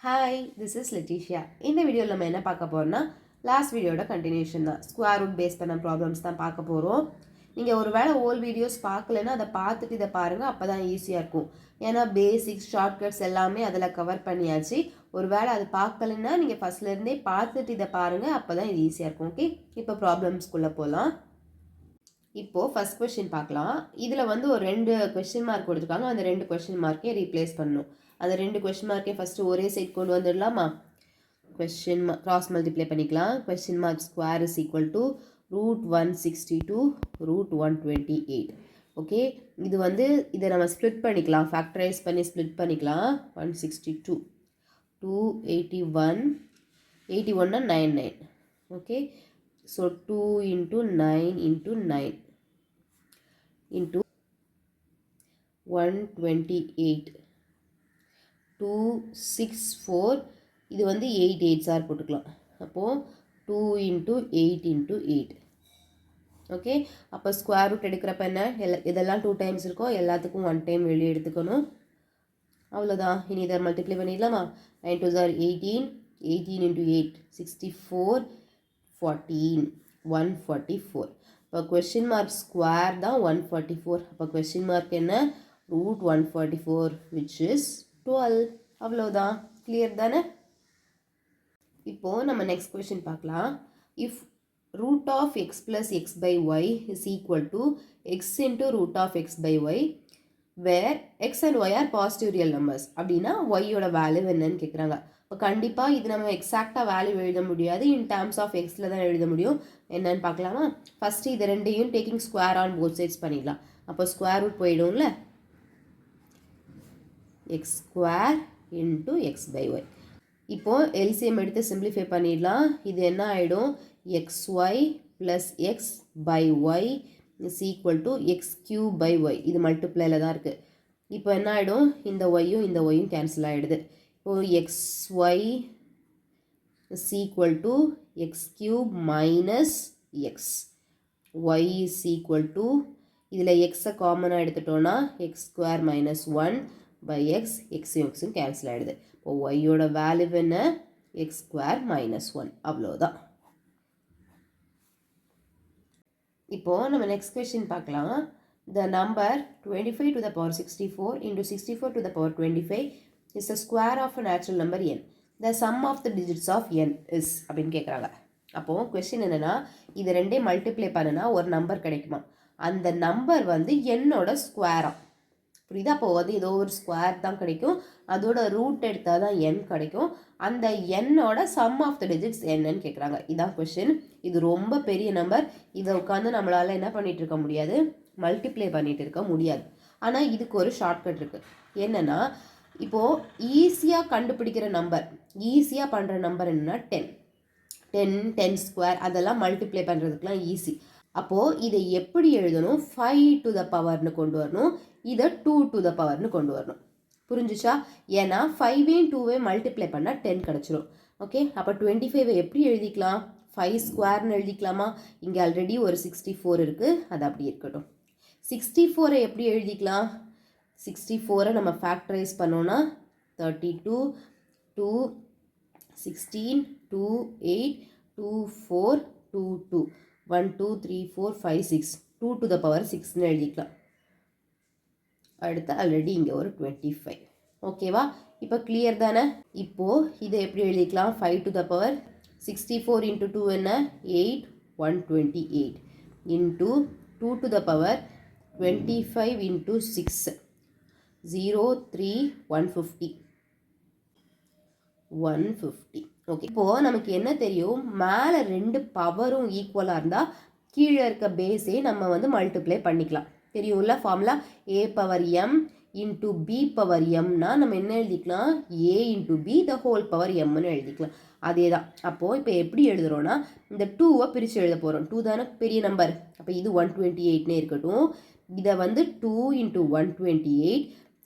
Hi, this is லெட்டிஷியா. இந்த வீடியோவில் நம்ம என்ன பார்க்க போகிறோம்னா லாஸ்ட் வீடியோட கண்டினியூஷன் தான். ஸ்கொயர் ரூட் பேஸ் பண்ண ப்ராப்ளம்ஸ் தான் பார்க்க போகிறோம். நீங்கள் ஒரு வேளை ஓல் வீடியோஸ் பார்க்கலன்னா அதை பார்த்துட்டு இதை பாருங்கள், அப்போ தான் ஈஸியாக இருக்கும். ஏன்னா பேசிக்ஸ் ஷார்ட்கட்ஸ் எல்லாமே அதில் கவர் பண்ணியாச்சு. ஒரு வேளை அது பார்க்கலன்னா நீங்கள் ஃபஸ்ட்லேருந்தே பார்த்துட்டு இதை பாருங்கள், அப்போ தான் இது ஈஸியாக இருக்கும். ஓகே, இப்போ ப்ராப்ளம்ஸ்குள்ளே போகலாம். இப்போது ஃபஸ்ட் கொஸ்டின் பார்க்கலாம். இதில் வந்து ஒரு 2 கொஸ்டின் மார்க் கொடுத்துருக்காங்க. அந்த 2 கொஸ்டின் மார்க்கே ரீப்ளேஸ் பண்ணணும். அந்த 2 கொஸ்டின் மார்க்கே ஃபஸ்ட்டு ஒரே சைட் கொண்டு வந்துடலாமா? கொஸ்டின் கிராஸ் மல்டிப்ளை பண்ணிக்கலாம். Question mark square is equal to √162 √128. Okay, இது வந்து இதை நம்ம ஸ்ப்ளிட் பண்ணிக்கலாம், ஃபேக்டரைஸ் பண்ணி ஸ்ப்ளிட் பண்ணிக்கலாம். 162 281 81 99. Okay, so 2 into 9 into 9 into 128 264. இது வந்து 8 8s ஆர் போட்டுக்கலாம். அப்போது 2 into 8 into 8. ஓகே, அப்போ ஸ்கொயர் ரூட் எடுக்கிறப்ப என்ன, இதெல்லாம் 2 டைம்ஸ் இருக்கோ எல்லாத்துக்கும் 1 டைம் வெளியே எடுத்துக்கணும். அவ்வளோதான். இனி இதை மல்டிப்ளை பண்ணிடலாமா? 9 2s are 18 18 into 8 64 14 144. இப்போ கொஸ்டின் மார்க் ஸ்கொயர் தான் 144. அப்போ கொஸ்டின் மார்க் என்ன? √144 which is 12. அவ்வளோதான். கிளியர் தானே? இப்போது நம்ம நெக்ஸ்ட் கொஸ்டின் பார்க்கலாம். If root of x plus x by y is equal to x into root of x by y where x and y are positive real numbers அப்படின்னா y யோட value என்னன்னு கேட்குறாங்க. இப்போ கண்டிப்பாக இது நம்ம எக்ஸாக்டாக வேல்யூ எழுத முடியாது, இன் டேர்ம்ஸ் ஆஃப் எக்ஸில் தான் எழுத முடியும். என்னன்னு பார்க்கலாமா? ஃபஸ்ட்டு இது ரெண்டையும் taking square on both sides பண்ணிடலாம். அப்போ ஸ்கொயர் ரூட் போயிடும்ல, x square into x by y. இப்போது எல்சிஎம் எடுத்து சிம்பிளிஃபை பண்ணிடலாம். இது என்ன ஆகிடும்? xy plus x by y is equal to x cube by y. இது மல்டிப்ளைல தான் இருக்குது. இப்போ என்ன ஆகிடும்? இந்த ஒய்யும் இந்த ஒய்யும் கேன்சல் ஆகிடுது. இப்போது xy is equal to x cube minus x. Y is equal to, இதில் எக்ஸை காமனாக எடுத்துட்டோன்னா x square minus 1 by x. எக்ஸும் எக்ஸும் கேன்சல் ஆகிடுது. இப்போ ஒய்யோட வேல்யூ என்ன? X square minus 1. அவ்வளோதான். இப்போது நம்ம நெக்ஸ்ட் கொஸ்டின் பார்க்கலாம். The number 25 to the power 64 into 64 to the power 25 is the square of a natural number n. The sum of the digits of n is அப்படின்னு கேட்குறாங்க. அப்போது question என்னென்னா, இது ரெண்டே மல்டிப்ளை பண்ணுனா ஒரு நம்பர் கிடைக்குமா? அந்த நம்பர் வந்து என்னோட ஸ்கொயராக, புரியுதா? அப்போ வந்து ஏதோ ஒரு ஸ்கொயர் தான் கிடைக்கும், அதோட ரூட் எடுத்தால் தான் n கிடைக்கும். அந்த என்னோட சம் ஆஃப் த டிஜிட்ஸ் என்னன்னு கேட்குறாங்க. இதான் கொஸ்டின். இது ரொம்ப பெரிய நம்பர். இதை உட்காந்து நம்மளால் என்ன பண்ணிகிட்டு இருக்க முடியாது? மல்டிப்ளை பண்ணிகிட்டு இருக்க முடியாது. ஆனால் இதுக்கு ஒரு ஷார்ட்கட் இருக்குது. என்னென்னா, இப்போது ஈஸியாக கண்டுபிடிக்கிற நம்பர், ஈஸியாக பண்ணுற நம்பர் என்னென்னா 10 10 10 ஸ்கொயர், அதெல்லாம் மல்டிப்ளை பண்ணுறதுக்குலாம் ஈஸி. அப்போது இதை எப்படி எழுதணும்? 5 டு த பவர்னு கொண்டு வரணும், இதை 2 டு த பவர்னு கொண்டு வரணும். புரிஞ்சிச்சா? ஏன்னா 5ஐயும் 2ஐயும் மல்டிப்ளை பண்ணால் 10 கிடச்சிரும். ஓகே, அப்போ 25 எப்படி எழுதிக்கலாம்? 5 ஸ்கொயர்னு எழுதிக்கலாமா? இங்கே ஆல்ரெடி ஒரு 64 இருக்குது, அது அப்படி இருக்கட்டும். 64 எப்படி எழுதிக்கலாம்? 64 நம்ம ஃபேக்டரைஸ் பண்ணோன்னா 32 2 16 2 8 2 4 2 2 1 2 3 4 5 6 2 டு த பவர் 6ன்னு எழுதிக்கலாம். அடுத்து ஆல்ரெடி இங்கே ஒரு 25. ஓகேவா? இப்போ கிளியர் தானே? இப்போது இதை எப்படி எழுதிக்கலாம்? 5 டு த பவர் 64 இன்ட்டு 2 என்ன? 8 128 into 2 to the power 25 into 6 0 3 150 150. Okay, இப்போது நமக்கு என்ன தெரியும்? மேலே 2 பவரும் ஈக்குவலாக இருந்தால் கீழே இருக்க பேஸே நம்ம வந்து மல்டிப்ளை பண்ணிக்கலாம். தெரியும்ல formula? a power m into b power mனா நம்ம என்ன எழுதிக்கலாம்? a into b the whole power mன்னு எழுதிக்கலாம். அதே தான். அப்போது இப்போ எப்படி எழுதுகிறோன்னா, இந்த 2வை பிரித்து எழுத போகிறோம். 2 தானே பெரிய நம்பர், அப்போ இது 128னே இருக்கட்டும். இதை வந்து 2 இன்ட்டு 128,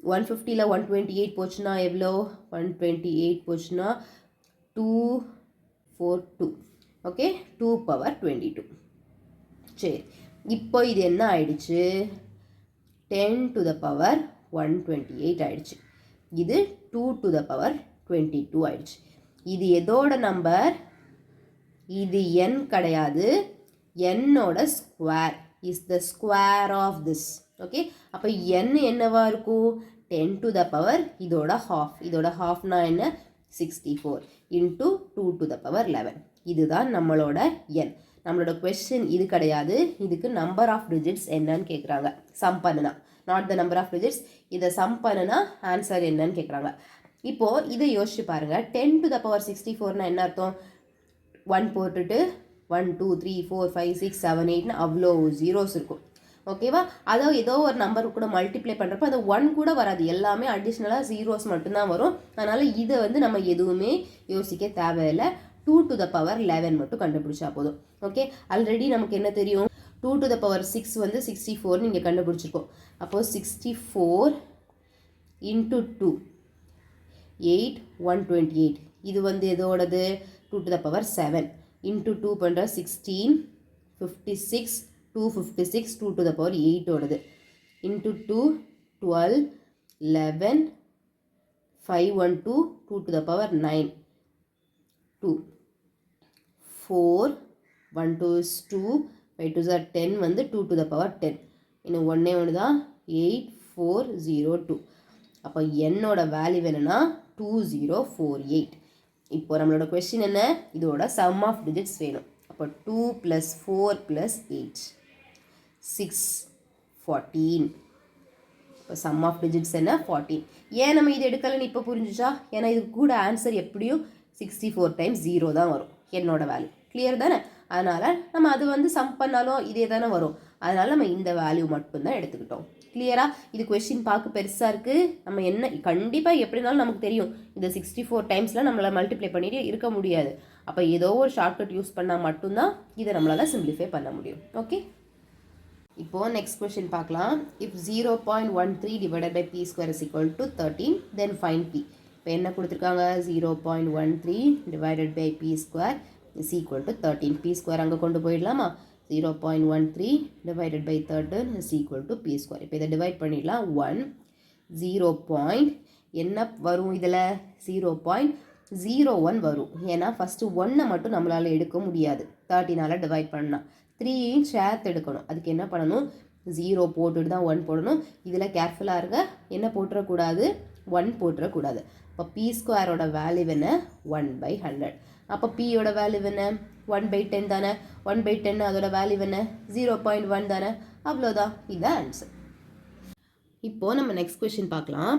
150ல் 128 போச்சுன்னா எவ்வளோ? 128 போச்சுன்னா 2 4 2. Okay, 2 power 22. சரி, இப்போ இது என்ன ஆயிடுச்சு? 10 டு த பவர் 128 ஆயிடுச்சு. இது 2 டு த பவர் 22 ஆயிடுச்சு. இது எதோட நம்பர்? இது n கிடையாது, என்னோட square. Is the square of this. Okay, அப்போ n என்னவா இருக்கும்? 10 to the power இதோட ஹாஃப். இதோட ஹாஃப்னா என்ன? 64 இன்ட்டு 2 to the power 11. இதுதான் நம்மளோட n. நம்மளோட கொஸ்டின் இது கிடையாது, இதுக்கு நம்பர் ஆஃப் டிஜிட்ஸ் என்னன்னு கேட்குறாங்க. சம் பண்ணுனா, not the number of digits. இதை சம் பண்ணுனா ஆன்சர் என்னன்னு கேட்குறாங்க. இப்போது இதை யோசிச்சு பாருங்கள். 10 to the power 64னா என்ன அர்த்தம்? 1 போட்டுட்டு 1 2 3 4 5 6 7 8ன்னு அவ்வளோ ஜீரோஸ் இருக்கும். ஓகேவா? அதோ ஏதோ ஒரு நம்பர் கூட மல்டிப்ளை பண்ணுறப்ப அது 1 கூட வராது, எல்லாமே அடிஷ்னலாக ஜீரோஸ் மட்டும்தான் வரும். அதனால் இதை நம்ம எதுவுமே யோசிக்க தேவையில்லை. 2 to the power 11 மட்டும் கண்டுபிடிச்சா போதும். ஓகே, ஆல்ரெடி நமக்கு என்ன தெரியும்? 2 to the power 6 64 இங்கே கண்டுபிடிச்சிருக்கோம். அப்போது 64 இன்ட்டு 2 8 128. இது எதோடது? 2 to the power 7 இன்ட்டு 2 பண்ணுற 16 56 256 2 to the power 8 ஓடது into 2 12 11 512 2 to the power 9 2 4 1 2 is 2 5 2 is 10 2 to the power 10. இன்னும் ஒன்றே ஒன்று தான், 8402. அப்போ என்னோட வேல்யூ என்னன்னா 2048. இப்போ நம்மளோட கொஸ்டின் என்ன? இதோட சம் ஆஃப் டிஜிட்ஸ் வேணும். அப்போ 2 + 4 + 8 6 14. இப்போ சம் ஆஃப் டிஜிட்ஸ் என்ன? 14. ஏன் நம்ம இது எடுக்கலன்னு இப்போ புரிஞ்சுச்சா? ஏன்னா இது கூட ஆன்சர் எப்படியும் 64 டைம்ஸ் 0 தான் வரும் என்னோட வேல்யூ. கிளியர் தானே? அதனால் நம்ம அது சம் பண்ணாலும் இதே தானே வரும். அதனால் நம்ம இந்த வேல்யூ மட்டும்தான் எடுத்துக்கிட்டோம். கிளியரா? இது கொஸ்டின் பார்க்க பெருசாக இருக்குது. நம்ம என்ன கண்டிப்பாக எப்படினாலும் நமக்கு தெரியும், இந்த 64 டைம்ஸில் நம்மளை மல்டிப்ளை பண்ணிட்டு இருக்க முடியாது. அப்போ ஏதோ ஒரு ஷார்ட்கட் யூஸ் பண்ணால் மட்டும்தான் இதை நம்மளால் சிம்பிளிஃபை பண்ண முடியும். ஓகே, இப்போது நெக்ஸ்ட் கொஸ்டின் பார்க்கலாம். If 0.13 divided by p square is equal to 13 then find p. இப்போ என்ன கொடுத்துருக்காங்க? 0.13 divided by p square is equal to 13. p square அங்கே கொண்டு போயிடலாமா? 0.13 divided by 13 is equal to p square. இப்போ இதை டிவைட் பண்ணிடலாம். 1 0. என்ன வரும்? இதில் 0.01 வரும். ஏன்னா ஃபஸ்ட்டு 1 மட்டும் நம்மளால் எடுக்க முடியாது, 13ஆல் டிவைட் பண்ணால். 3 சேர்த்து எடுக்கணும். அதுக்கு என்ன பண்ணணும்? 0 போட்டுட்டு தான் 1 போடணும். இதில் கேர்ஃபுல்லாக இருங்க, என்ன போட்டுறக்கூடாது? 1 போட்டுறக்கூடாது. இப்போ p ஸ்கொயரோட வேல்யூ என்ன? 1/100. அப்போ பியோட வேல்யூ என்ன? 1/10 தானே. 1/10 அதோட வேல்யூ என்ன? 0.1 தானே. அவ்வளோதான், இதுதான் ஆன்சர். இப்போது நம்ம நெக்ஸ்ட் கொஸ்டின் பார்க்கலாம்.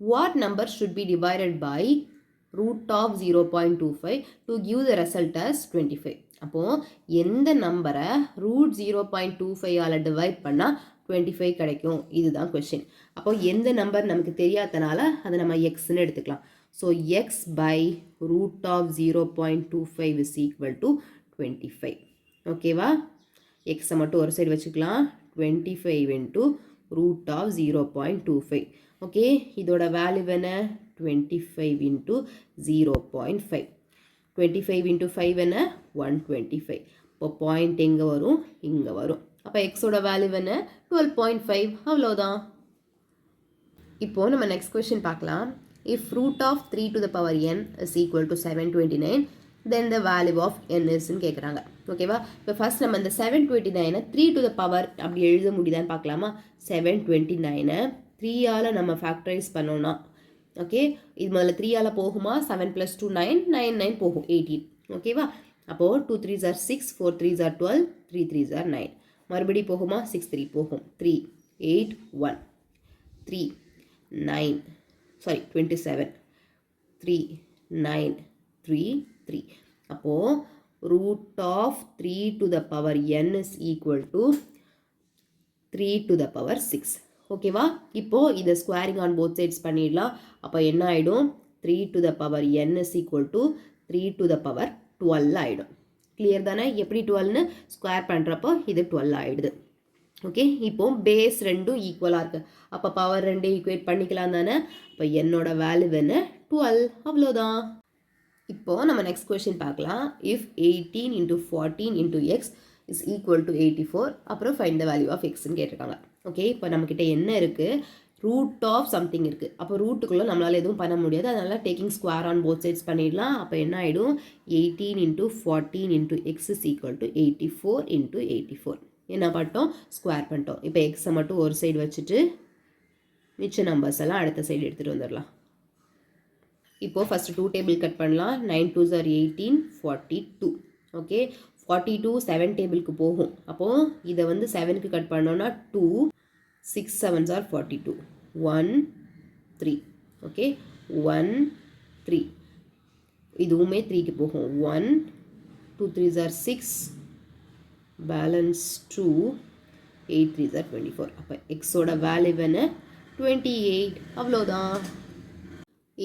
What number should be divided by √0.25 to give the result as 25. அப்போது எந்த நம்பரை √0.25ஆல் டிவைட் பண்ணால் 25 கிடைக்கும்? இதுதான் கொஸ்டின். அப்போது எந்த நம்பர் நமக்கு தெரியாதனால அதை நம்ம எக்ஸ்ன்னு எடுத்துக்கலாம். So x by √0.25 is equal to 25. ஓகேவா? எக்ஸை மட்டும் ஒரு சைடு வச்சுக்கலாம். 25 into √0.25. ஓகே, இதோட வேல்யூ என்ன? 25 into 0.5. 25 into 5 என்ன? 125. இப்போ பாயிண்ட் எங்கே வரும்? இங்கே வரும். அப்போ எக்ஸோட வேல்யூ என்ன? 12.5. அவ்வளோதான். இப்போது நம்ம நெக்ஸ்ட் கொஸ்டின் பார்க்கலாம். If root of 3 to the power n is equal to 729, then the value of n is ன்னு கேட்குறாங்க. ஓகேவா? இப்போ ஃபர்ஸ்ட் நம்ம இந்த 729 3 to the power அப்படி எழுத முடியுதான்னு பார்க்கலாமா? 729 3ஆல் நம்ம ஃபேக்டரைஸ் பண்ணோன்னா, ஓகே, இது முதல்ல 3ஆல் போகுமா? 7 + 2 9 9 9 போகும் 18. ஓகேவா? அப்போது 2 3s are 6 4 3s are 12 3 3s are 9. மறுபடி போகுமா? 6 3 போகும். 3 8 1 3 9 27 3 9 3 3. அப்போது root of 3 to the power n is equal to 3 to the power 6. ஓகேவா? இப்போது இதை ஸ்கொயரிங் ஆன் போத் சைட்ஸ் பண்ணிடலாம். அப்போ என்ன ஆகிடும்? 3 to the power n is equal to 3 to the power 12 ஆகிடும். கிளியர் தானே? எப்படி 12ன்னு ஸ்கொயர் பண்ணுறப்போ இது 12 ஆகிடுது. ஓகே, இப்போ பேஸ் ரெண்டும் ஈக்குவலாக இருக்குது. அப்போ பவர் ரெண்டே ஈக்குவேட் பண்ணிக்கலாம் தானே. இப்போ என்னோட வேல்யூ என்ன? 12. அவ்வளோதான். இப்போது நம்ம நெக்ஸ்ட் கொஸ்டின் பார்க்கலாம். If 18 into 14 into x is equal to 84, அப்புறம் ஃபைண்ட் த வேல்யூ ஆஃப் எக்ஸ்ன்னு கேட்டிருக்காங்க. ஓகே, இப்போ நம்மக்கிட்ட என்ன இருக்குது? ரூட் ஆஃப் சம்திங் இருக்குது. அப்போ ரூட்டுக்குள்ளே நம்மளால் எதுவும் பண்ண முடியாது. அதனால் taking square on both sides பண்ணிடலாம். அப்போ என்ன ஆகிடும், 18 × 14 × x is equal to 84 × 84. என்ன பண்ணிட்டோம், ஸ்கொயர் பண்ணிட்டோம். இப்போ எக்ஸை மட்டும் ஒரு சைடு வச்சுட்டு மிச்ச நம்பர்ஸ் எல்லாம் அடுத்த சைடு எடுத்துகிட்டு வந்துடலாம். இப்போது ஃபஸ்ட்டு 2 டேபிள் கட் பண்ணலாம். 9 2s are 18, 42. ஓகே, 42 7 டேபிளுக்கு போகும். அப்போது இதை வந்து 7க்கு கட் பண்ணோன்னா 2, 6 7s are 42, 1 3. ஓகே, 1 3. இதுவுமே 3க்கு போகும். 1 2 3s are 6, balance 2, 8 3s are 24. அப்போ எக்ஸோட வேல்யூ என்ன, 28. அவ்வளோதான்.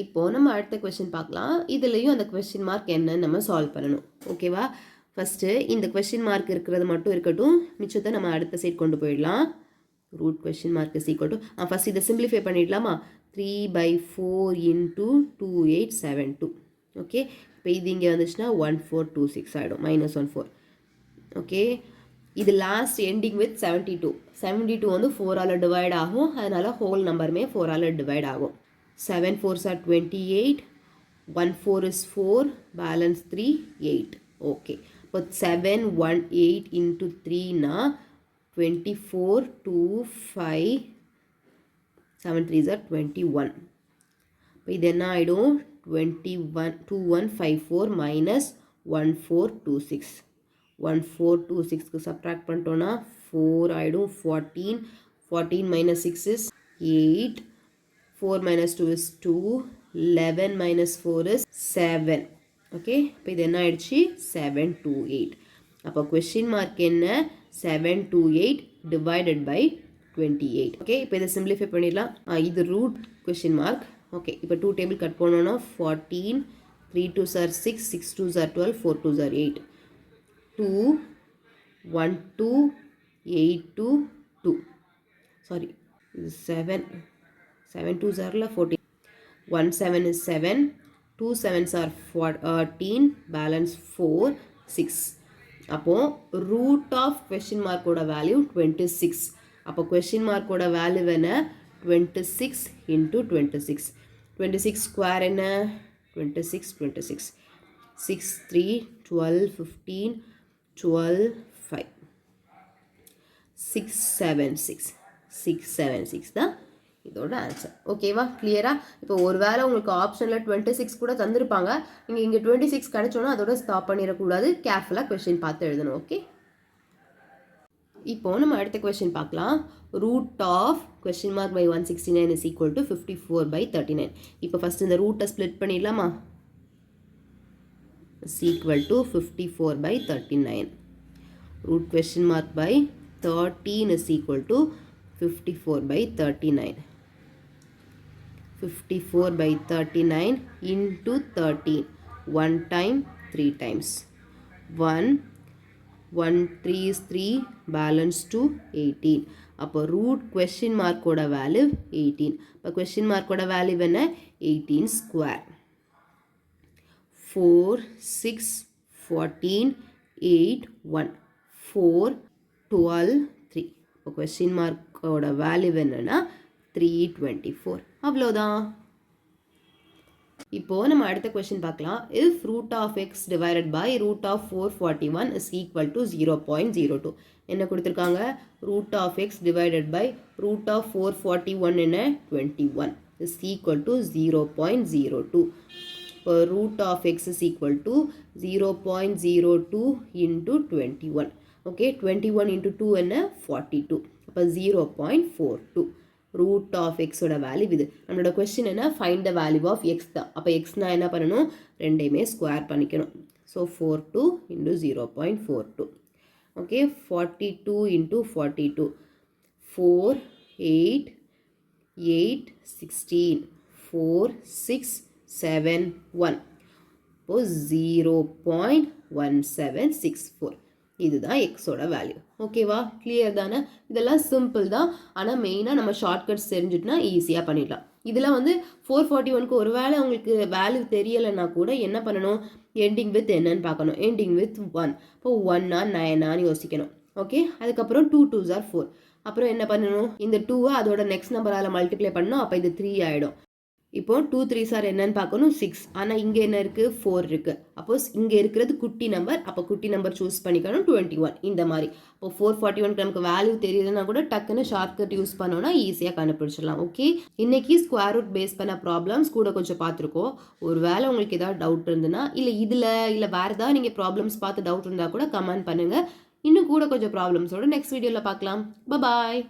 இப்போது நம்ம அடுத்த கொஸ்டின் பார்க்கலாம். இதுலேயும் அந்த கொஸ்டின் மார்க் என்னன்னு நம்ம சால்வ் பண்ணணும். ஓகேவா, ஃபஸ்ட்டு இந்த கொஸ்டின் மார்க் இருக்கிறது மட்டும் இருக்கட்டும், மிச்சத்தை நம்ம அடுத்த சைட் கொண்டு போயிடலாம். Root question mark is equal to, first இதை சிம்பிளிஃபை பண்ணிடலாமா, 3/4 × 2872. ஓகே, இப்போ இது இங்கே வந்துச்சுன்னா 1426 ஆகிடும், -14. ஓகே, இது லாஸ்ட் எண்டிங் வித் 72. 72 வந்து 4ஆல் டிவைட் ஆகும். அதனால் ஹோல் நம்பருமே 4ஆல் டிவைட் ஆகும். 7 4s are 28, 1 4 is 4, balance 3 8. Okay, இப்போ 7 1 8 into 3னா 24 2 5 7 3s are 21. இப்போ இது என்ன ஆகிடும், 21 2154 minus 1426. 1426க்கு சப்ட்ராக்ட் பண்ணிட்டோன்னா 4 ஆகிடும். 14 14 minus 6 is 8, 4 minus 2 is 2, 11 minus 4 is 7. Okay, இப்போ இது என்ன ஆயிடுச்சு, 728. அப்போ கொஸ்டின் மார்க் என்ன, 728 டிவைடட் பை 28. ஓகே, இப்போ இதை சிம்பிளிஃபை பண்ணிடலாம். இது ரூட் கொஸ்டின் மார்க். ஓகே, இப்போ 2 டேபிள் கட் பண்ணோன்னா 14, 3 2s are 6, 6 2s are 12, 4 2s are 8, 2 1 2 8 2 2. Sorry, இது 7 7 2s are 14, 1 7 is 7, 2 7s are 14, balance 4 6. அப்போது ரூட் ஆஃப் கொஸ்டின் மார்க்கோட வேல்யூ 26. அப்போ கொஸ்டின் மார்க்கோட வேல்யூ என்ன, 26 × 26. 26 ஸ்கொயர் என்ன, 26 26. 6 3 12 15 12 5 676 676 தான் இதோட ஆன்சர். ஓகேவா, கிளியரா? இப்போ ஒரு வேளை உங்களுக்கு ஆப்ஷனில் 26 கூட தந்திருப்பாங்க, நீங்கள் இங்கே 26 கிடைச்சோன்னா அதோட ஸ்டாப் பண்ணிடக்கூடாது. கேர்ஃபுல்லாக கொஸ்டின் பார்த்து எழுதணும். ஓகே, இப்போ நம்ம அடுத்த கொஸ்டின் பார்க்கலாம். Root of question mark by 169 is equal to 54/39. இப்போ ஃபஸ்ட் இந்த ரூட்டை ஸ்ப்ளிட் பண்ணிடலாமா, is equal to 54/39. Root question mark by 13 is equal to 54/39. 54/39 into 13. 1 time 3 times. 1 1 3 is 3, balance 2 18. அப்போ ரூட் கொஸ்டின் மார்க்கோட வேல்யூ 18. இப்போ கொஸ்டின் மார்க்கோட வேல்யூ என்ன, 18 square. 4 6 14 8 1 4 12 3. இப்போ question மார்க்கோட value என்னன்னா 324. அவ்வளோதான். இப்போது நம்ம அடுத்த கொஸ்டின் பார்க்கலாம். If root of X divided by root of 441 is equal to 0.02. என்ன கொடுத்துருக்காங்க, root of X divided by root of 441 என்ன, 21 இஸ் ஈக்குவல் டு 0.02. இப்போ root of X is equal to 0.02 into 21. Okay, 21 into 2 என்ன, 42. அப்போ 0.42. Root of எக்ஸோட value இது. நம்மளோட question என்ன, find the value of X தான். அப்போ எக்ஸ்னா என்ன பண்ணணும், ரெண்டையுமே ஸ்கொயர் பண்ணிக்கணும். So 42 into 0.42. Okay, 42 into 42, 4 8 8 16, 4 6 7 1. இப்போது 0.1764. இதுதான் எக்ஸோட வேல்யூ. ஓகேவா, கிளியர் தானே? இதெல்லாம் சிம்பிள் தான், ஆனால் மெயினாக நம்ம ஷார்ட்கட்ஸ் தெரிஞ்சுட்டுனா ஈஸியாக பண்ணிடலாம். இதில் வந்து 441க்கு ஒரு வேளை உங்களுக்கு வேல்யூ தெரியலைன்னா கூட என்ன பண்ணணும், எண்டிங் வித் என்னன்னு பார்க்கணும். Ending with 1. இப்போ 1 ஆர் 9 யோசிக்கணும். ஓகே, அதுக்கப்புறம் 2 2s are 4. அப்புறம் என்ன பண்ணணும், இந்த 2 அதோட நெக்ஸ்ட் நம்பரால் மல்டிப்ளை பண்ணணும். அப்போ இது 3 ஆகிடும். இப்போ 2 3s ஆர் என்னன்னு பார்க்கணும் 6. ஆனால் இங்கே என்ன இருக்குது 4 இருக்குது. அப்போ இங்கே இருக்கிறது குட்டி நம்பர். அப்போ குட்டி நம்பர் சூஸ் பண்ணிக்கணும் 21 இந்த மாதிரி. இப்போ 441 நமக்கு வேல்யூ தெரியுதுன்னா கூட டக்குன்னு ஷார்ட்கட் யூஸ் பண்ணோன்னா ஈஸியாக கண்டுபிடிச்சிடலாம். ஓகே, இன்னைக்கு ஸ்கொயர் ரூட் பேஸ் பண்ண ப்ராப்ளம்ஸ் கூட கொஞ்சம் பார்த்துருக்கோம். ஒரு வேளை உங்களுக்கு ஏதாவது டவுட் இருந்ததுன்னா இல்லை இல்லை வேறு ஏதாவது நீங்கள் ப்ராப்ளம்ஸ் பார்த்து டவுட் இருந்தால் கூட கமெண்ட் பண்ணுங்கள். இன்னும் கூட கொஞ்சம் ப்ராப்ளம்ஸோட நெக்ஸ்ட் வீடியோவில் பார்க்கலாம். பாய்.